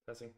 Testing.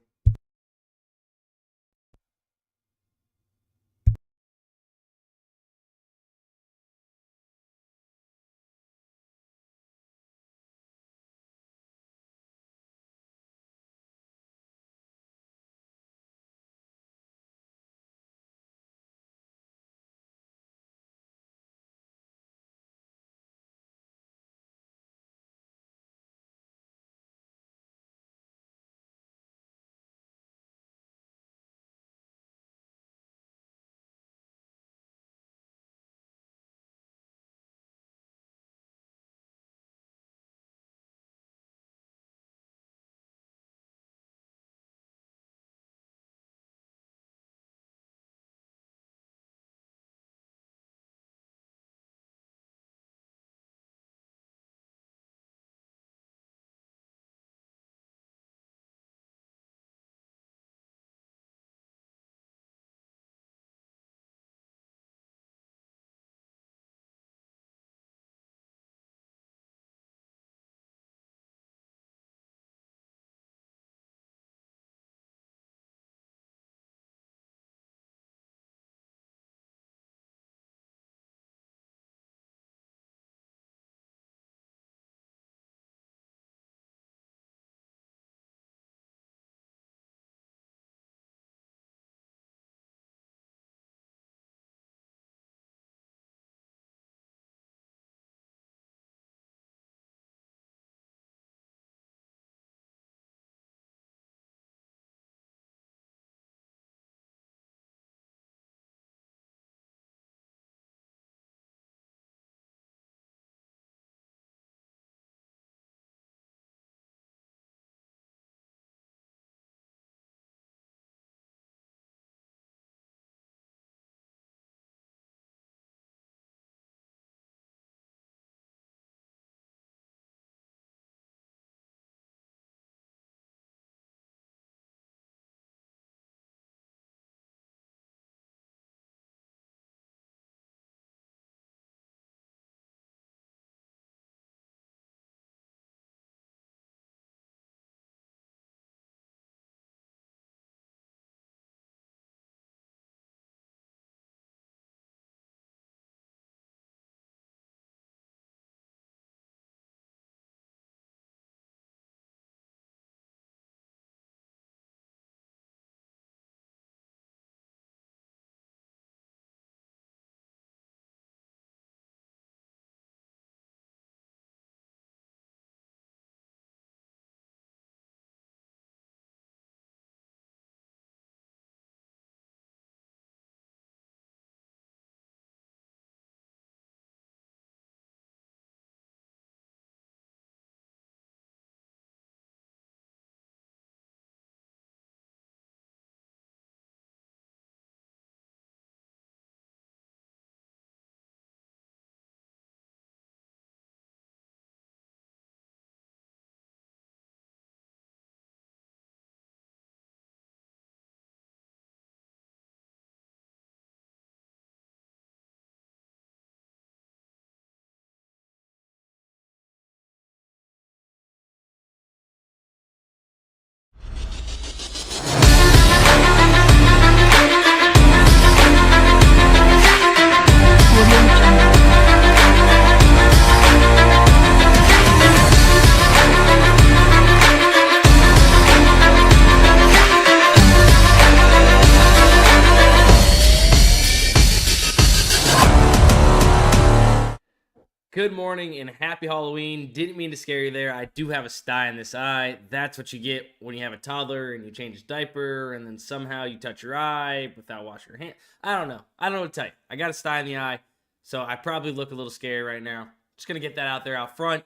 Good morning and happy Halloween. Didn't mean to scare you there. I do have a sty in this eye. That's what you get when you have a toddler and you change his diaper and then somehow you touch your eye without washing your hand. I don't know. I don't know what to tell you. I got a sty in the eye, so I probably look a little scary right now. Just going to get that out there out front.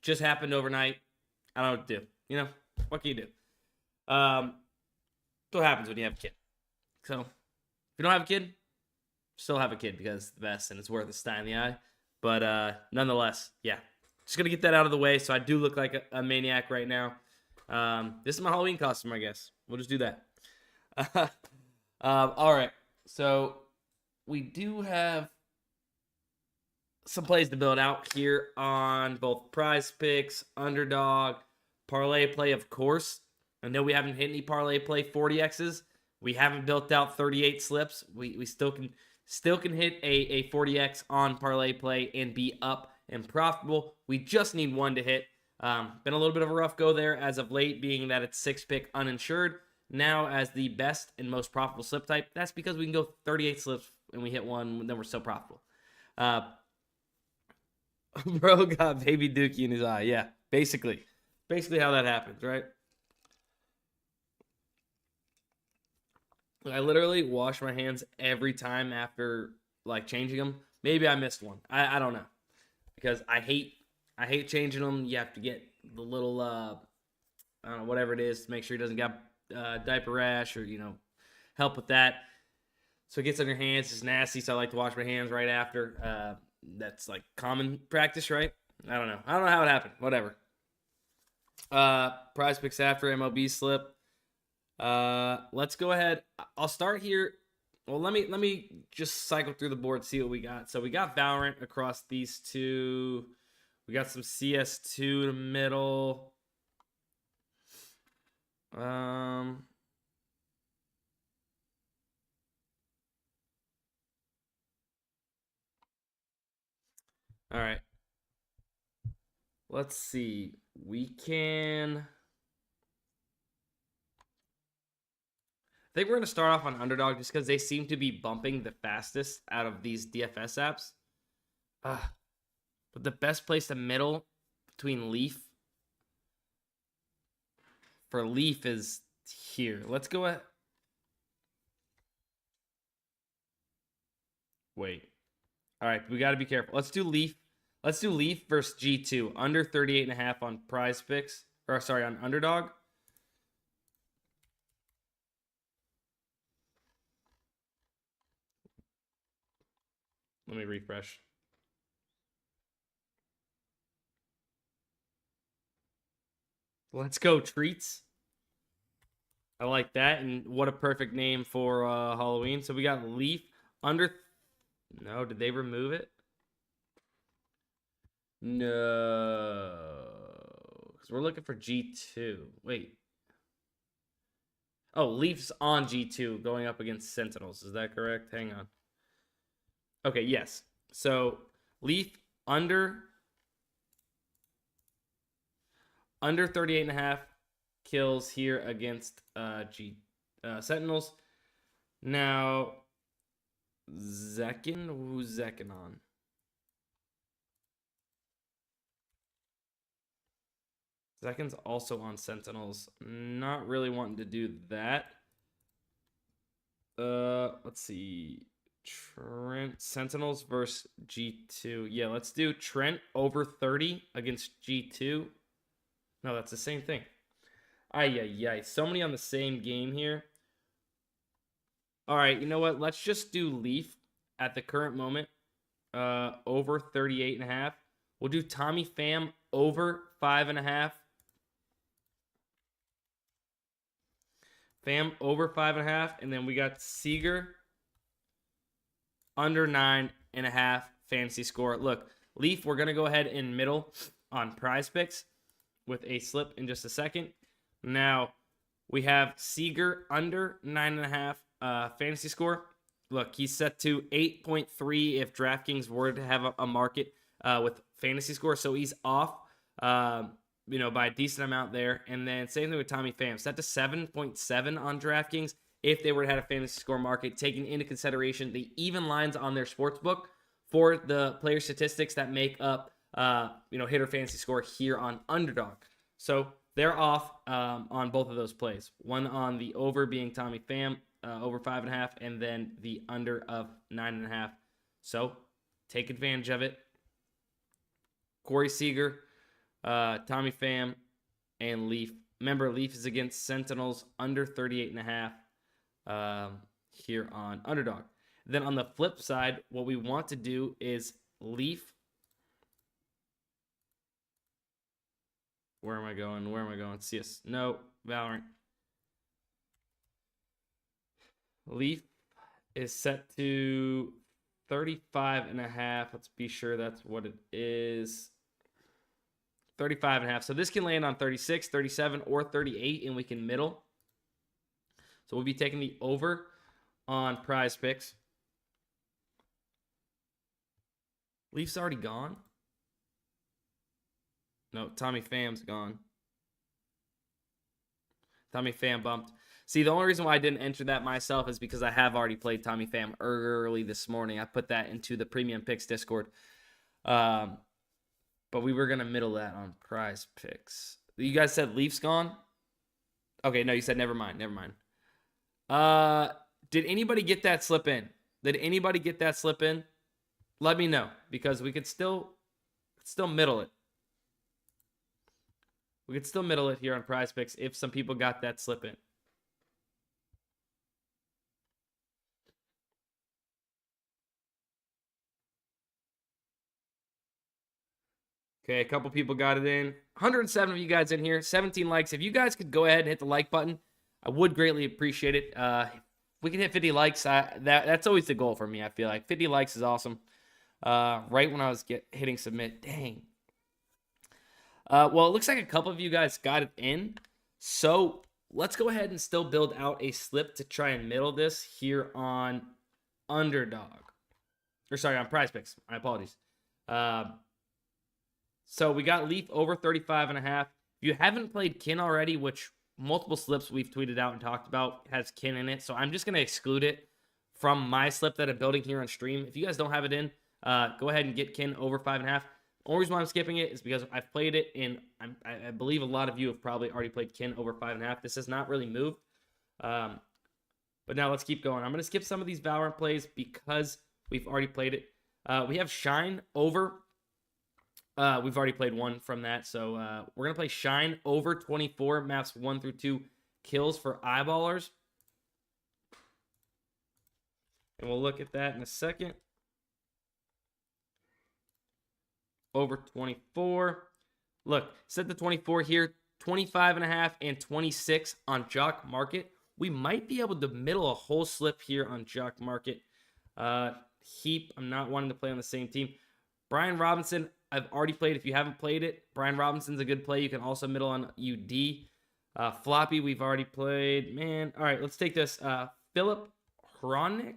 Just happened overnight. I don't know what to do. You know, what can you do? What happens when you have a kid. So, if you don't have a kid, still have a kid because it's the best and it's worth a sty in the eye. But nonetheless, yeah, just going to get that out of the way. So I do look like a maniac right now. This is my Halloween costume, I guess. We'll just do that. All right. So we do have some plays to build out here on both PrizePicks, Underdog, ParlayPlay, of course. I know we haven't hit any ParlayPlay 40x's. We haven't built out 38 slips. We still can hit a 40x on ParlayPlay and be up and profitable. We just need one to hit. Been a little bit of a rough go there as of late, being that it's 6-pick uninsured. Now as the best and most profitable slip type, that's because we can go 38 slips and we hit one, then we're still profitable. Bro got baby dookie in his eye. Yeah, basically how that happens, right? I literally wash my hands every time after like changing them. Maybe I missed one. I don't know, because I hate changing them. You have to get the little I don't know, whatever it is, to make sure he doesn't get diaper rash or help with that. So it gets on your hands. It's nasty. So I like to wash my hands right after. That's like common practice, right? I don't know how it happened. Whatever. PrizePicks after MLB slip. Let's go ahead. I'll start here. Well, let me just cycle through the board, see what we got. So we got Valorant across these two. We got some CS2 in the middle. All right. Let's see. We can. I think we're going to start off on Underdog just because they seem to be bumping the fastest out of these DFS apps. But the best place to middle between Leaf for Leaf is here. Let's go ahead. Wait. All right, we got to be careful. Let's do Leaf. Let's do Leaf versus G2. Under 38.5 on PrizePicks. Or sorry, on Underdog. Let me refresh. Let's go, Treats. I like that. And what a perfect name for Halloween. So we got Leaf under. No, did they remove it? No. Because we're looking for G2. Wait. Oh, Leaf's on G2 going up against Sentinels. Is that correct? Hang on. Okay, yes. So Leaf under 38.5 kills here against Sentinels. Now Zekin, who's Zekin on? Zekin's also on Sentinels. Not really wanting to do that. Let's see. Trent Sentinels versus G2. Yeah, let's do Trent over 30 against G2. No, that's the same thing. Ay. So many on the same game here. All right, you know what? Let's just do Leaf at the current moment. Over 38.5. We'll do Tommy Pham over 5.5. Pham over 5.5. And then we got Seager under 9.5 fantasy score. Look, Leaf, we're going to go ahead in middle on PrizePicks with a slip in just a second. Now, we have Seager under 9.5 fantasy score. Look, he's set to 8.3 if DraftKings were to have a market with fantasy score. So he's off, by a decent amount there. And then same thing with Tommy Pham, set to 7.7 on DraftKings if they were to have a fantasy score market, taking into consideration the even lines on their sportsbook for the player statistics that make up, hitter fantasy score here on Underdog. So they're off on both of those plays. One on the over being Tommy Pham, over 5.5, and then the under of 9.5. So take advantage of it. Corey Seager, Tommy Pham, and Leaf. Remember, Leaf is against Sentinels under 38.5 here on Underdog. Then on the flip side, what we want to do is Leaf. Where am I going? CS. No, Valorant. Leaf is set to 35.5. Let's be sure that's what it is. 35.5. So this can land on 36, 37, or 38, and we can middle. So we'll be taking the over on PrizePicks. Leaf's already gone. No, Tommy Pham's gone. Tommy Pham bumped. See, the only reason why I didn't enter that myself is because I have already played Tommy Pham early this morning. I put that into the Premium Picks Discord. But we were going to middle that on PrizePicks. You guys said Leaf's gone? Okay, no, you said never mind. Never mind. Did anybody get that slip in? Did anybody get that slip in? Let me know, because we could still middle it. We could still middle it here on PrizePicks if some people got that slip in. Okay, a couple people got it in. 107 of you guys in here. 17 likes. If you guys could go ahead and hit the like button, I would greatly appreciate it. If we can hit 50 likes, that's always the goal for me, I feel like. 50 likes is awesome. Right when I was hitting submit. Dang. Well, it looks like a couple of you guys got it in. So let's go ahead and still build out a slip to try and middle this here on Underdog. Or sorry, on PrizePicks. My apologies. So we got Leaf over 35.5. If you haven't played Kin already, which multiple slips we've tweeted out and talked about has Kin in it, so I'm just going to exclude it from my slip that I'm building here on stream. If you guys don't have it in, go ahead and get Kin over 5.5. The only reason why I'm skipping it is because I've played it, and I believe a lot of you have probably already played Kin over 5.5. This has not really moved. But now let's keep going. I'm going to skip some of these Valorant plays because we've already played it. We have Shine over. We've already played one from that. So we're going to play Shine over 24 maps 1 through 2 kills for eyeballers. And we'll look at that in a second. Over 24. Look, set the 24 here. 25.5 and 26 on JockMKT. We might be able to middle a whole slip here on JockMKT. Heap, I'm not wanting to play on the same team. Brian Robinson, I've already played. If you haven't played it, Brian Robinson's a good play. You can also middle on UD. Floppy, we've already played. Man, all right, let's take this. Philip Hronick.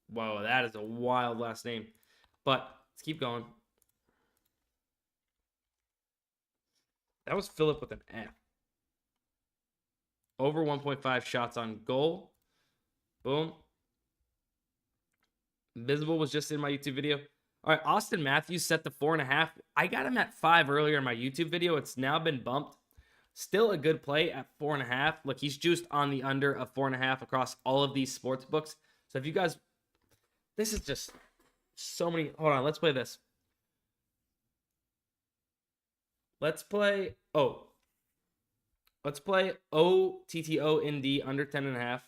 Whoa, that is a wild last name. But let's keep going. That was Philip with an F. Over 1.5 shots on goal. Boom. Visible was just in my YouTube video. All right, Austin Matthews set the 4.5. I got him at 5 earlier in my YouTube video. It's now been bumped. Still a good play at 4.5. Look, he's juiced on the under of 4.5 across all of these sports books. So if you guys, this is just so many. Hold on, let's play this. Let's play OTTOND under 10.5.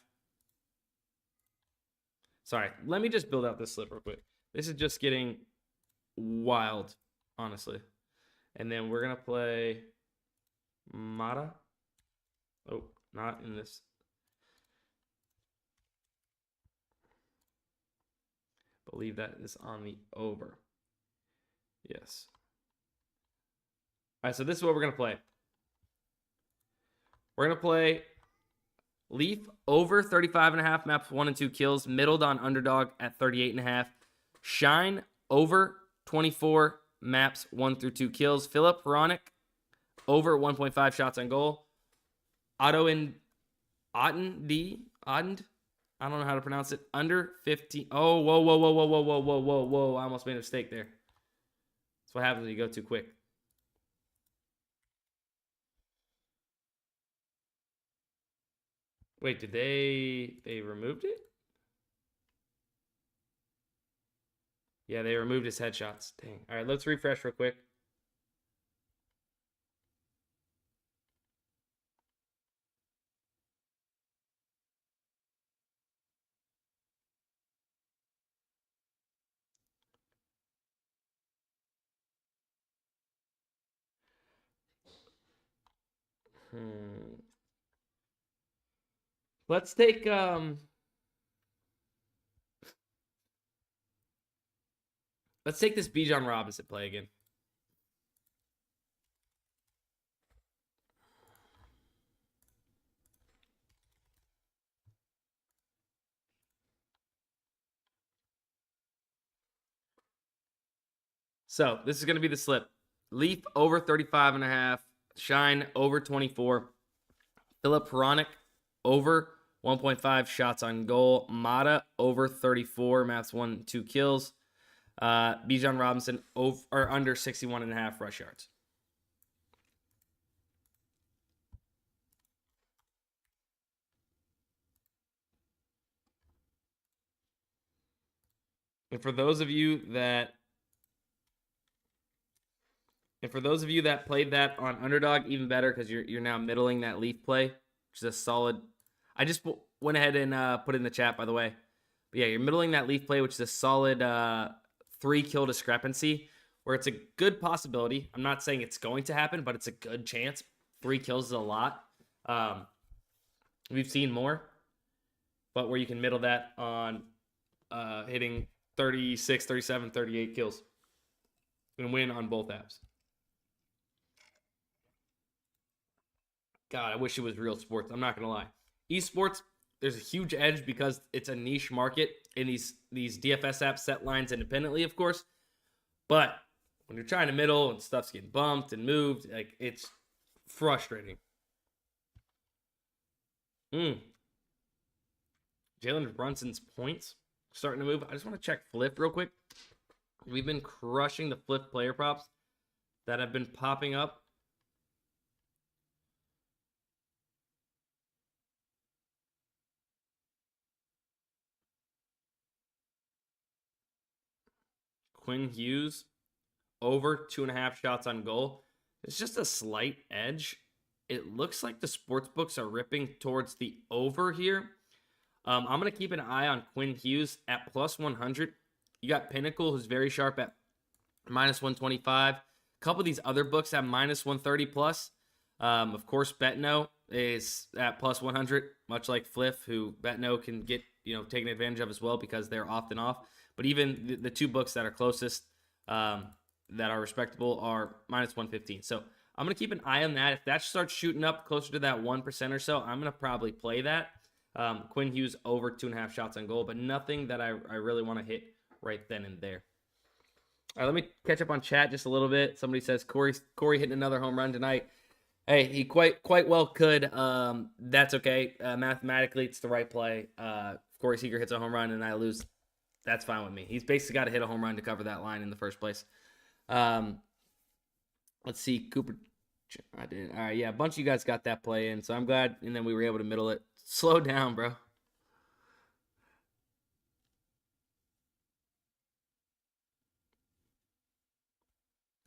Sorry, let me just build out this slip real quick. This is just getting wild, honestly. And then we're going to play Mata. Oh, not in this. Believe that is on the over. Yes. All right, so this is what we're going to play. We're going to play Leaf over 35.5 maps 1 and 2 kills, middled on Underdog at 38.5. Shine over 24 maps 1 through 2 kills. Philip Hronick over 1.5 shots on goal. Ottend, I don't know how to pronounce it. Under 15. Oh, whoa. I almost made a mistake there. That's what happens when you go too quick. Wait, did they removed it? Yeah, they removed his headshots. Dang. All right, let's refresh real quick. Let's take this Bijan Robinson play again. So this is going to be the slip. Leaf over 35.5. Shine over 24. Philip Hronik over 1.5 shots on goal. Mata over 34. Maths 1, 2 kills. Bijan Robinson over or under 61.5 rush yards. And for those of you that played that on Underdog, even better because you're now middling that Leaf play, which is a solid. I just went ahead and put it in the chat, by the way. But yeah, you're middling that Leaf play, which is a solid 3-kill discrepancy, where it's a good possibility. I'm not saying it's going to happen, but it's a good chance. 3 kills is a lot. We've seen more, but where you can middle that on hitting 36, 37, 38 kills and win on both apps. God, I wish it was real sports. I'm not going to lie. Esports, there's a huge edge because it's a niche market in these DFS apps set lines independently, of course. But when you're trying to middle and stuff's getting bumped and moved, like it's frustrating. Jalen Brunson's points starting to move. I just want to check Fliff real quick. We've been crushing the Fliff player props that have been popping up. Quinn Hughes over 2.5 shots on goal. It's just a slight edge. It looks like the sportsbooks are ripping towards the over here. I'm going to keep an eye on Quinn Hughes at plus 100. You got Pinnacle, who's very sharp at minus 125. A couple of these other books have minus 130 plus. Of course, Betno is at plus 100, much like Fliff, who Betno can get taken advantage of as well because they're often off. But even the 2 books that are closest, that are respectable, are minus 115. So I'm going to keep an eye on that. If that starts shooting up closer to that 1% or so, I'm going to probably play that. Quinn Hughes over 2.5 shots on goal, but nothing that I really want to hit right then and there. All right, let me catch up on chat just a little bit. Somebody says Corey hitting another home run tonight. Hey, he quite well could. That's okay. Mathematically, it's the right play. If Corey Seager hits a home run and I lose, that's fine with me. He's basically got to hit a home run to cover that line in the first place. Let's see. Cooper. I did. All right, yeah, a bunch of you guys got that play in, so I'm glad. And then we were able to middle it. Slow down, bro.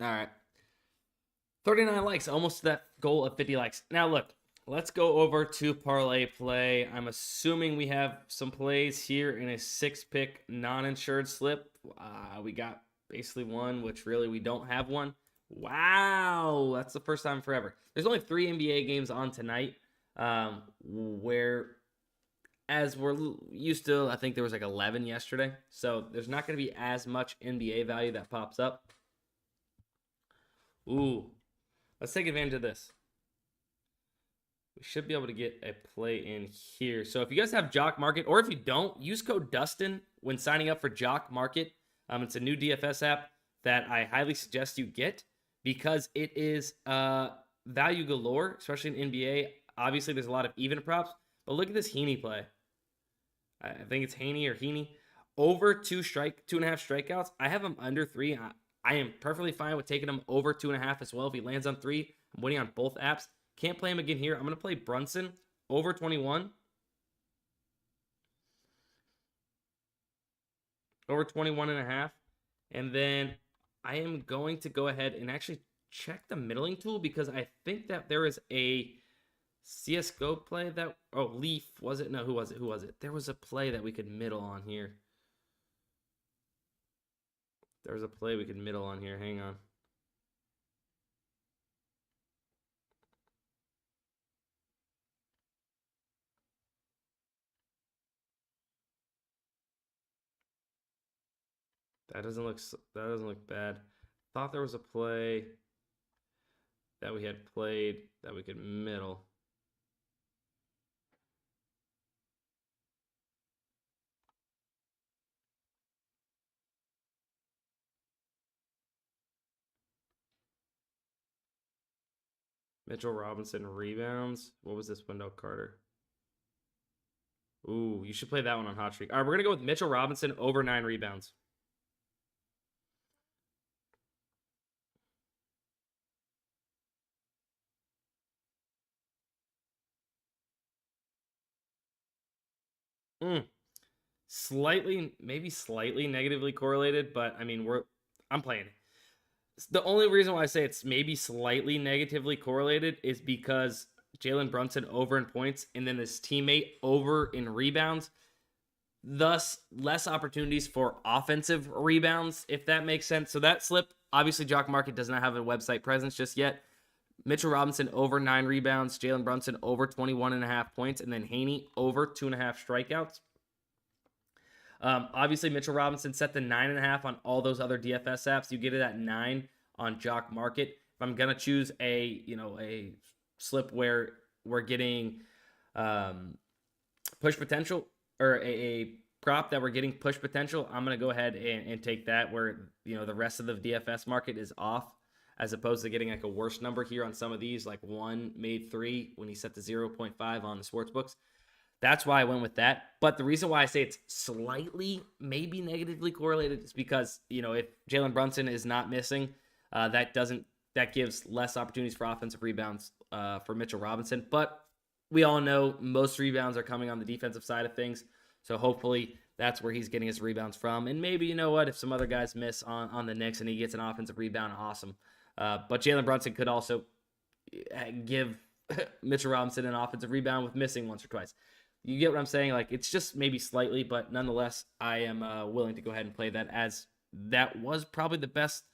All right. 39 likes, almost to that goal of 50 likes. Now, look, let's go over to ParlayPlay. I'm assuming we have some plays here in a 6-pick non-insured slip. We got basically one, which really we don't have one. Wow, that's the first time forever. There's only 3 NBA games on tonight, where as we're used to, I think there was like 11 yesterday. So there's not going to be as much NBA value that pops up. Ooh, let's take advantage of this. We should be able to get a play in here. So if you guys have JockMKT, or if you don't, use code DUSTIN when signing up for JockMKT. It's a new DFS app that I highly suggest you get because it is value galore, especially in NBA. Obviously, there's a lot of even props, but look at this Heaney play. I think it's Haney or Heaney. Over 2.5 strikeouts. I have him under 3. I am perfectly fine with taking him over 2.5 as well. If he lands on 3, I'm winning on both apps. Can't play him again here. I'm going to play Brunson over 21. Over 21.5. And then I am going to go ahead and actually check the middling tool because I think that there is a CSGO play that... Oh, Leaf. Was it? No, who was it? There was a play that we could middle on here. There's a play we could middle on here. Hang on. That doesn't look bad. Thought there was a play that we had played that we could middle. Mitchell Robinson rebounds. What was this, Wendell Carter? Ooh, you should play that one on Hot Streak. All right, we're going to go with Mitchell Robinson over 9 rebounds. Slightly, maybe slightly negatively correlated, but I mean, I'm playing it. The only reason why I say it's maybe slightly negatively correlated is because Jalen Brunson over in points and then his teammate over in rebounds. Thus, less opportunities for offensive rebounds, if that makes sense. So that slip, obviously, JockMKT does not have a website presence just yet. Mitchell Robinson over 9 rebounds, Jalen Brunson over 21.5 points, and then Haney over 2.5 strikeouts. Obviously, Mitchell Robinson set the 9.5 on all those other DFS apps. You get it at 9 on JockMKT. If I'm gonna choose a slip where we're getting push potential, or a prop that we're getting push potential, I'm gonna go ahead and take that, where the rest of the DFS market is off, as opposed to getting like a worse number here on some of these, like 1 made 3 when he set the 0.5 on the sportsbooks. That's why I went with that. But the reason why I say it's slightly, maybe negatively correlated is because, if Jalen Brunson is not missing, that gives less opportunities for offensive rebounds for Mitchell Robinson. But we all know most rebounds are coming on the defensive side of things. So hopefully that's where he's getting his rebounds from. And maybe, if some other guys miss on the Knicks and he gets an offensive rebound, awesome. But Jalen Brunson could also give Mitchell Robinson an offensive rebound with missing once or twice. You get what I'm saying? Like, it's just maybe slightly, but nonetheless, I am willing to go ahead and play that, as that was probably the best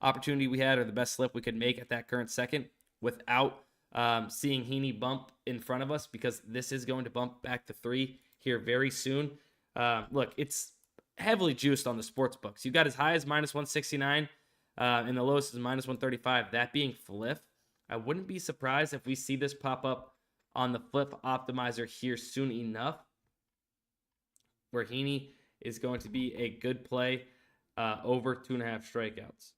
opportunity we had, or the best slip we could make at that current second, without seeing Heaney bump in front of us, because this is going to bump back to 3 here very soon. Look, it's heavily juiced on the sports books. You got as high as -169, and the lowest is -135. That being Fliff. I wouldn't be surprised if we see this pop up on the Fliff Optimizer here soon enough, where Heaney is going to be a good play over 2.5 strikeouts.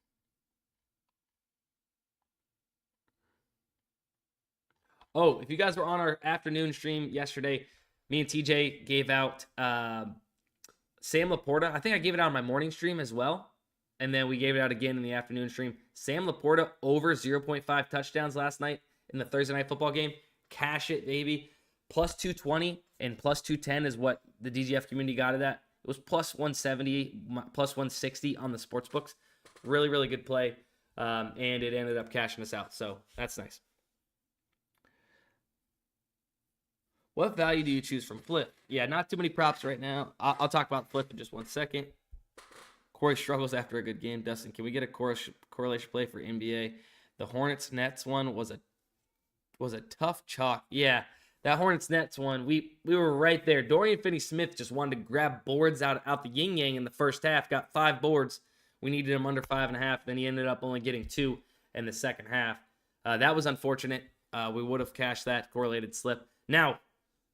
Oh, if you guys were on our afternoon stream yesterday, me and TJ gave out Sam Laporta. I think I gave it out on my morning stream as well. And then we gave it out again in the afternoon stream. Sam Laporta over 0.5 touchdowns last night in the Thursday Night Football game. Cash it, baby. Plus 220 and plus 210 is what the DGF community got it at. It was plus 170, plus 160 on the sports books. Really, really good play. And it ended up cashing us out. So that's nice. What value do you choose from Fliff? Yeah, not too many props right now. I'll talk about Fliff in just 1 second. Corey struggles after a good game. Dustin, can we get a correlation play for NBA? The Hornets Nets one was a tough chalk. Yeah, that Hornets Nets one, we were right there. Dorian Finney-Smith just wanted to grab boards out the yin-yang in the first half. Got 5 boards. We needed him under 5.5. Then he ended up only getting 2 in the second half. That was unfortunate. We would have cashed that correlated slip. Now,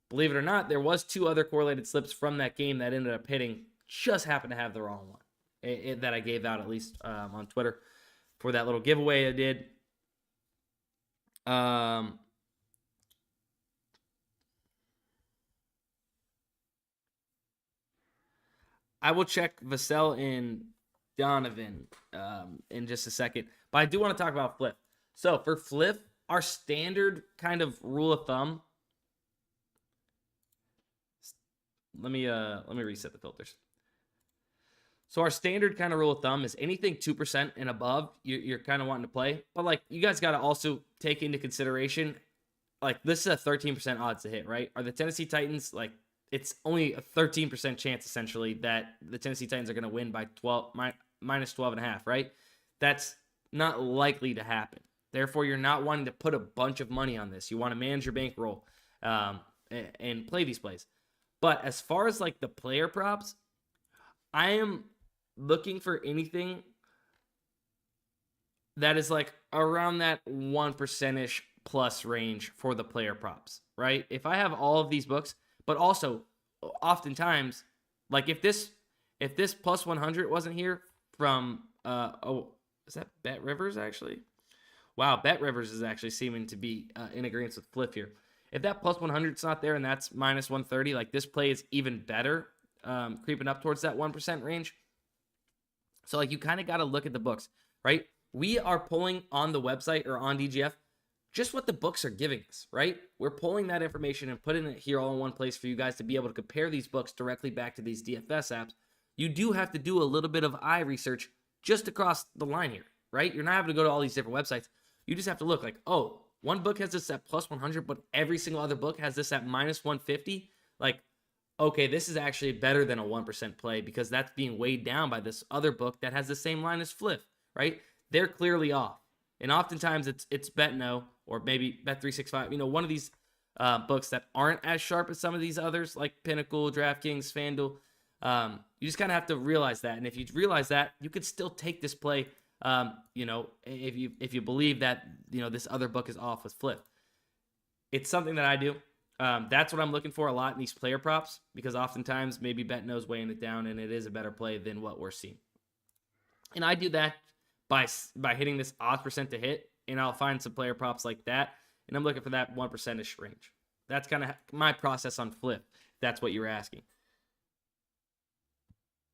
believe it or not, there was 2 other correlated slips from that game that ended up hitting. Just happened to have the wrong one that I gave out, at least on Twitter, for that little giveaway I did. I will check Vassell and Donovan in just a second. But I do want to talk about Fliff. So for Fliff, our standard kind of rule of thumb. Let me reset the filters. So our standard kind of rule of thumb is anything 2% and above, you're kind of wanting to play. But like, you guys got to also take into consideration, like, this is a 13% odds to hit, right? Are the Tennessee Titans, like, it's only a 13% chance essentially that the Tennessee Titans are going to win by minus 12.5, right? That's not likely to happen. Therefore, you're not wanting to put a bunch of money on this. You want to manage your bankroll and play these plays. But as far as like the player props, I am looking for anything that is like around that 1%-ish plus range for the player props, right? If I have all of these books, but also oftentimes, like if this plus 100 wasn't here from, is that Bet Rivers actually? Wow, Bet Rivers is actually seeming to be in agreement with Fliff here. If that plus 100 is not there and that's minus 130, like this play is even better, creeping up towards that 1% range. So like you kind of got to look at the books, right? We are pulling on the website or on DGF just what the books are giving us, right? We're pulling that information and putting it here all in one place for you guys to be able to compare these books directly back to these DFS apps. You do have to do a little bit of eye research just across the line here, right? You're not having to go to all these different websites. You just have to look like, oh, one book has this at plus 100, but every single other book has this at minus 150. Like, okay, this is actually better than a 1% play because that's being weighed down by this other book that has the same line as Fliff, right? They're clearly off. And oftentimes it's BetNo or maybe Bet365, one of these books that aren't as sharp as some of these others like Pinnacle, DraftKings, FanDuel. You just kind of have to realize that. And if you realize that, you could still take this play, if you believe that, this other book is off with Fliff. It's something that I do. That's what I'm looking for a lot in these player props because oftentimes maybe BetNo's weighing it down and it is a better play than what we're seeing. And I do that by hitting this odds percent to hit, and I'll find some player props like that, and I'm looking for that 1% range. That's kind of my process on Fliff, if that's what you're asking.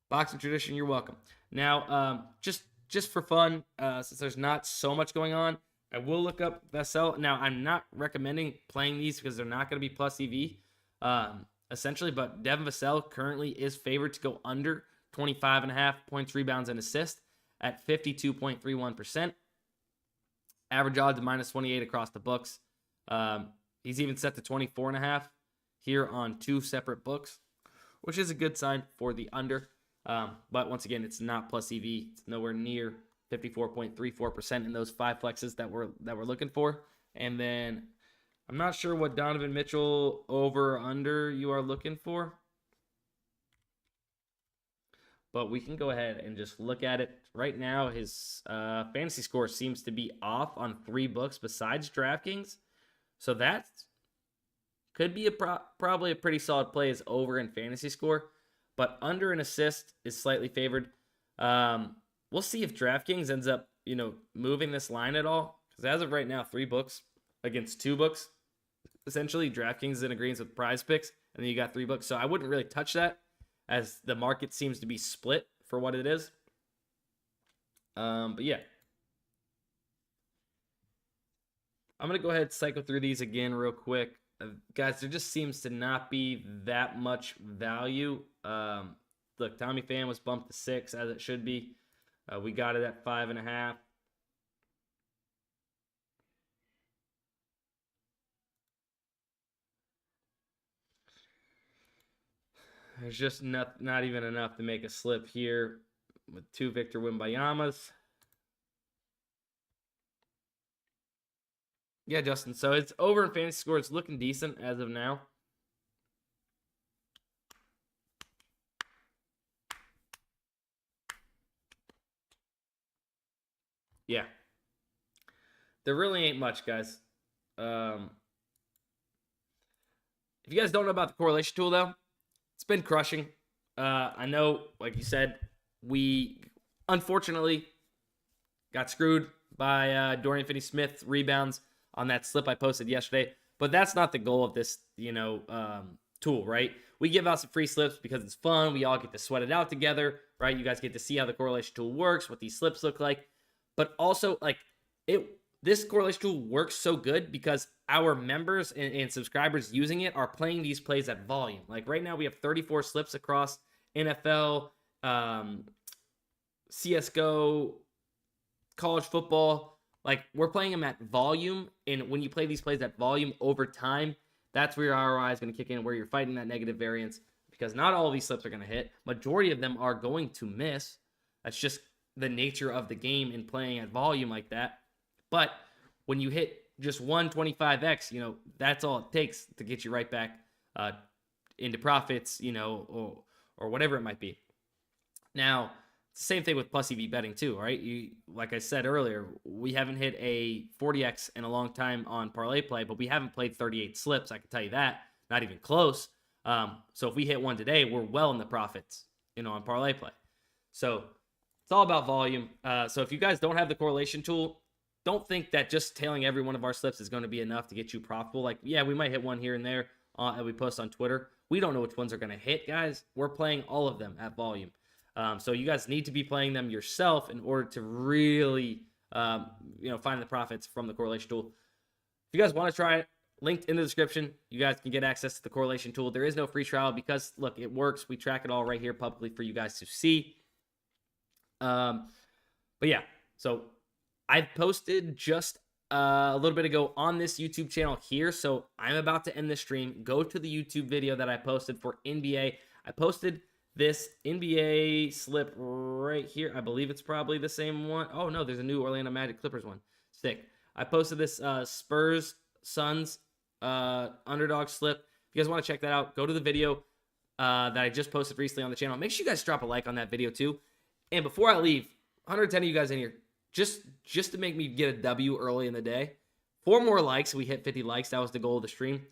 Boxing Tradition, you're welcome. Now, just for fun, since there's not so much going on, I will look up Vassell. Now, I'm not recommending playing these because they're not going to be plus EV, essentially, but Devin Vassell currently is favored to go under 25.5 points, rebounds, and assists at 52.31%. Average odds of minus 28 across the books. He's even set to 24.5 here on 2 separate books, which is a good sign for the under. But once again, it's not plus EV. It's nowhere near 54.34% in those 5 flexes that we're looking for. And then I'm not sure what Donovan Mitchell over or under you are looking for. But we can go ahead and just look at it. Right now, his fantasy score seems to be off on 3 books besides DraftKings. So that could be probably a pretty solid play as over in fantasy score. But under an assist is slightly favored. We'll see if DraftKings ends up, moving this line at all. Because as of right now, 3 books against 2 books. Essentially, DraftKings is in agreement with PrizePicks, and then you got 3 books. So I wouldn't really touch that, as the market seems to be split for what it is. But yeah. I'm going to go ahead and cycle through these again real quick. Guys, there just seems to not be that much value. Look, Tommy Pham was bumped to 6, as it should be. We got it at 5.5. There's just not even enough to make a slip here with 2 Victor Wimbayamas. Yeah, Justin. So it's over in fantasy score. It's looking decent as of now. Yeah. There really ain't much, guys. If you guys don't know about the correlation tool, though, it's been crushing. I know, like you said, we unfortunately got screwed by Dorian Finney-Smith's rebounds on that slip I posted yesterday. But that's not the goal of this, tool, right? We give out some free slips because it's fun. We all get to sweat it out together, right? You guys get to see how the correlation tool works, what these slips look like. But also, this correlation tool works so good because our members and subscribers using it are playing these plays at volume. Like right now, we have 34 slips across NFL, CSGO, college football. Like, we're playing them at volume, and when you play these plays at volume over time, that's where your ROI is going to kick in, where you're fighting that negative variance, because not all of these slips are going to hit. Majority of them are going to miss. That's just the nature of the game in playing at volume like that. But when you hit just 125x, that's all it takes to get you right back into profits, or whatever it might be. Now, same thing with plus EV betting too, right? Like I said earlier, we haven't hit a 40x in a long time on ParlayPlay, but we haven't played 38 slips. I can tell you that, not even close. So if we hit one today, we're well in the profits, on ParlayPlay. So it's all about volume. So if you guys don't have the correlation tool, don't think that just tailing every one of our slips is going to be enough to get you profitable. Like, yeah, we might hit one here and there that we post on Twitter. We don't know which ones are going to hit, guys. We're playing all of them at volume. So you guys need to be playing them yourself in order to really, find the profits from the correlation tool. If you guys want to try it, linked in the description. You guys can get access to the correlation tool. There is no free trial because, look, it works. We track it all right here publicly for you guys to see. But yeah, so I posted just a little bit ago on this YouTube channel here. So I'm about to end the stream. Go to the YouTube video that I posted for NBA. I posted this NBA slip right here. I believe it's probably the same one. Oh, no, there's a new Orlando Magic Clippers one. Sick. I posted this Spurs Suns Underdog slip. If you guys want to check that out, go to the video that I just posted recently on the channel. Make sure you guys drop a like on that video too. And before I leave, 110 of you guys in here, just to make me get a W early in the day. 4 more likes. We hit 50 likes. That was the goal of the stream.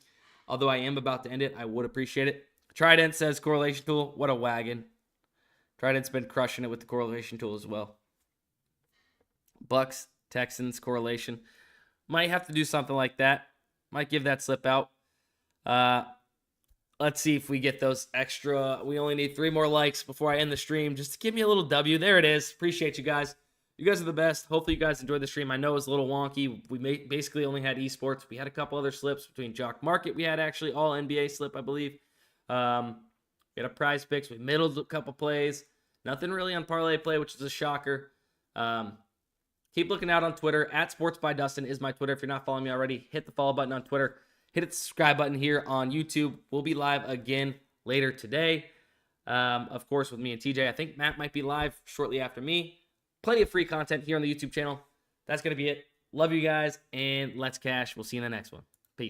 Although I am about to end it, I would appreciate it. Trident says correlation tool. What a wagon. Trident's been crushing it with the correlation tool as well. Bucks, Texans, correlation. Might have to do something like that. Might give that slip out. Let's see if we get those extra. We only need 3 more likes before I end the stream. Just to give me a little W. There it is. Appreciate you guys. You guys are the best. Hopefully you guys enjoyed the stream. I know it was a little wonky. We basically only had esports. We had a couple other slips between JockMKT. We had actually all NBA slip, I believe. We had a PrizePicks. We middled a couple plays. Nothing really on ParlayPlay, which is a shocker. Keep looking out on Twitter. At sportsbydustin is my Twitter. If you're not following me already, hit the follow button on Twitter. Hit the subscribe button here on YouTube. We'll be live again later today. Of course, with me and TJ. I think Matt might be live shortly after me. Plenty of free content here on the YouTube channel. That's going to be it. Love you guys, and let's cash. We'll see you in the next one.